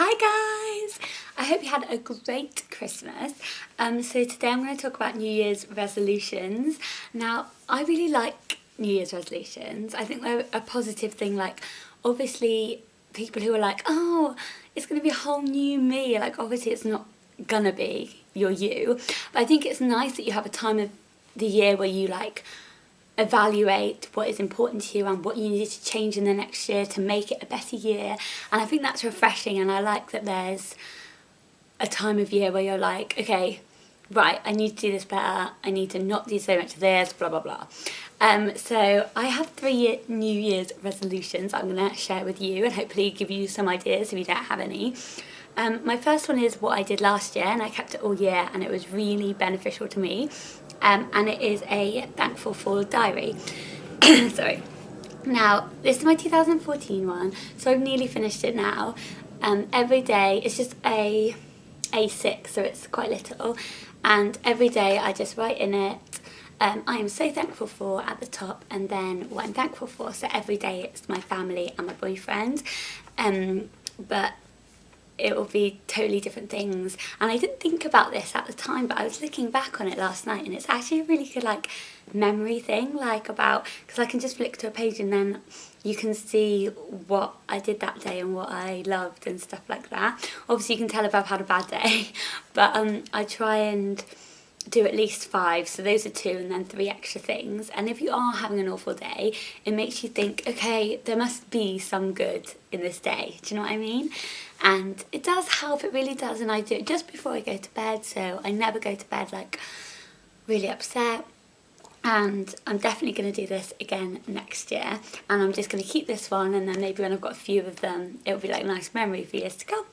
Hi guys! I hope you had a great Christmas. So today I'm going to talk about New Year's resolutions. Now, I really like New Year's resolutions. I think they're a positive thing. Like, obviously, people who are like, oh, it's going to be a whole new me. Like, obviously, it's not gonna be you. But I think it's nice that you have a time of the year where you like evaluate what is important to you and what you need to change in the next year to make it a better year. And I think that's refreshing, and I like that there's a time of year where you're like, okay, right, I need to do this better, I need to not do so much of this, blah blah blah. So I have 3 New Year's resolutions I'm going to share with you and hopefully give you some ideas if you don't have any. My first one is what I did last year, and I kept it all year, and it was really beneficial to me. And it is a Thankful for diary. Sorry. Now, this is my 2014 one, so I've nearly finished it now. Every day, it's just A6, so it's quite little. And every day I just write in it, I am so thankful for at the top, and then what I'm thankful for. So every day it's my family and my boyfriend. But it will be totally different things, and I didn't think about this at the time, but I was looking back on it last night, and it's actually a really good like memory thing, like about, because I can just flick to a page and then you can see what I did that day and what I loved and stuff like that. Obviously you can tell if I've had a bad day, but I try and do at least 5, so those are 2 and then 3 extra things. And if you are having an awful day, it makes you think, okay, there must be some good in this day, do you know what I mean? And it does help, it really does, and I do it just before I go to bed, so I never go to bed like really upset. And I'm definitely going to do this again next year, and I'm just going to keep this one, and then maybe when I've got a few of them it'll be like a nice memory for years to come.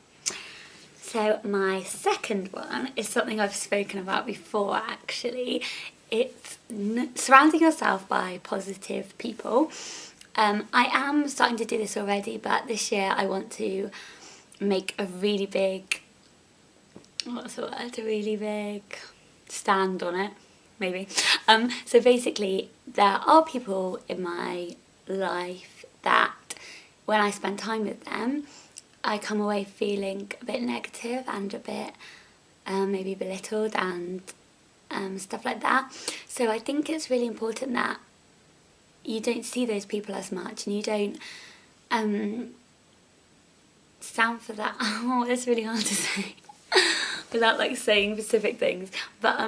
So my second one is something I've spoken about before actually. It's surrounding yourself by positive people. I am starting to do this already, but this year I want to make a really big, what's the word, a really big stand on it, maybe. So basically there are people in my life that when I spend time with them, I come away feeling a bit negative and a bit maybe belittled and stuff like that. So I think it's really important that you don't see those people as much, and you don't stand for that. Oh, it's really hard to say without like saying specific things, but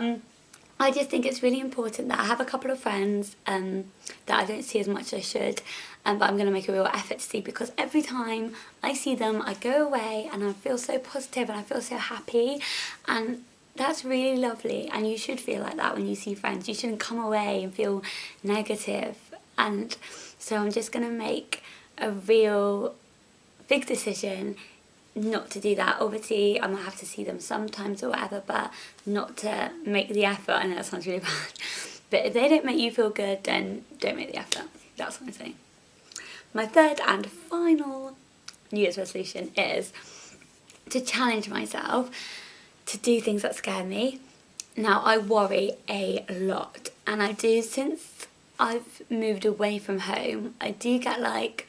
I just think it's really important that I have a couple of friends that I don't see as much as I should, but I'm going to make a real effort to see, because every time I see them I go away and I feel so positive and I feel so happy, and that's really lovely. And you should feel like that when you see friends. You shouldn't come away and feel negative. And so I'm just going to make a real big decision not to do that. Obviously I might have to see them sometimes or whatever, but not to make the effort. I know that sounds really bad, but if they don't make you feel good, then don't make the effort. That's what I'm saying. My third and final New Year's resolution is to challenge myself to do things that scare me. Now, I worry a lot, and I do, since I've moved away from home, I do get like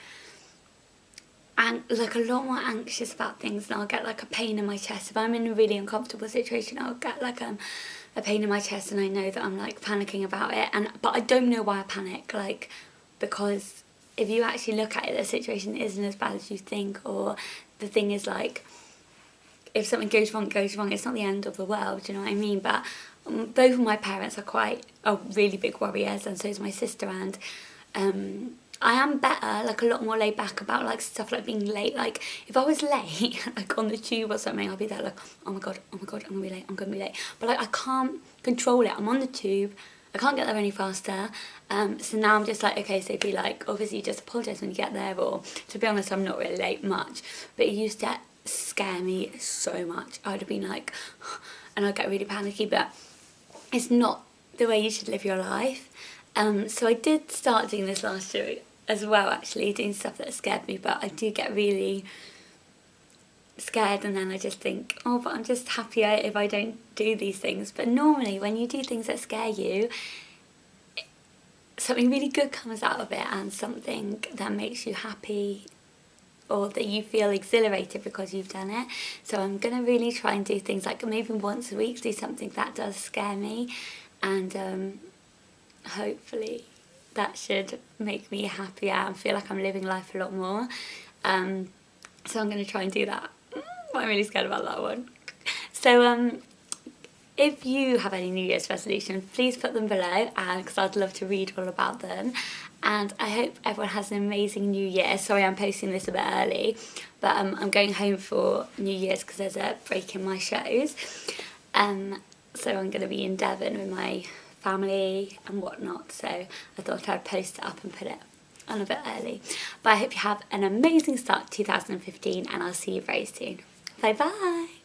a lot more anxious about things, and I'll get like a pain in my chest. If I'm in a really uncomfortable situation, I'll get like a pain in my chest, and I know that I'm like panicking about it, but I don't know why I panic, like, because if you actually look at it, the situation isn't as bad as you think, or the thing is like, if something goes wrong, it's not the end of the world, do you know what I mean? But both of my parents are really big worriers, and so is my sister, and I am better, like a lot more laid back about like stuff like being late. Like if I was late, like on the tube or something, I'll be there like, oh my god, I'm gonna be late. But like I can't control it. I'm on the tube, I can't get there any faster. So now I'm just like, okay, so be like, obviously you just apologise when you get there, or to be honest, I'm not really late much. But it used to scare me so much. I'd have been like, and I'd get really panicky, but it's not the way you should live your life. So I did start doing this last year as well, actually, doing stuff that scared me, but I do get really scared, and then I just think, oh, but I'm just happier if I don't do these things. But normally when you do things that scare you, something really good comes out of it, and something that makes you happy or that you feel exhilarated because you've done it. So I'm going to really try and do things like maybe once a week, do something that does scare me, and hopefully that should make me happier and feel like I'm living life a lot more. So I'm going to try and do that. I'm really scared about that one. So if you have any New Year's resolutions, please put them below, because I'd love to read all about them. And I hope everyone has an amazing New Year. Sorry I'm posting this a bit early, but I'm going home for New Year's because there's a break in my shows. So I'm going to be in Devon with my family and whatnot, so I thought I'd post it up and put it on a bit early. But I hope you have an amazing start to 2015, and I'll see you very soon. Bye bye!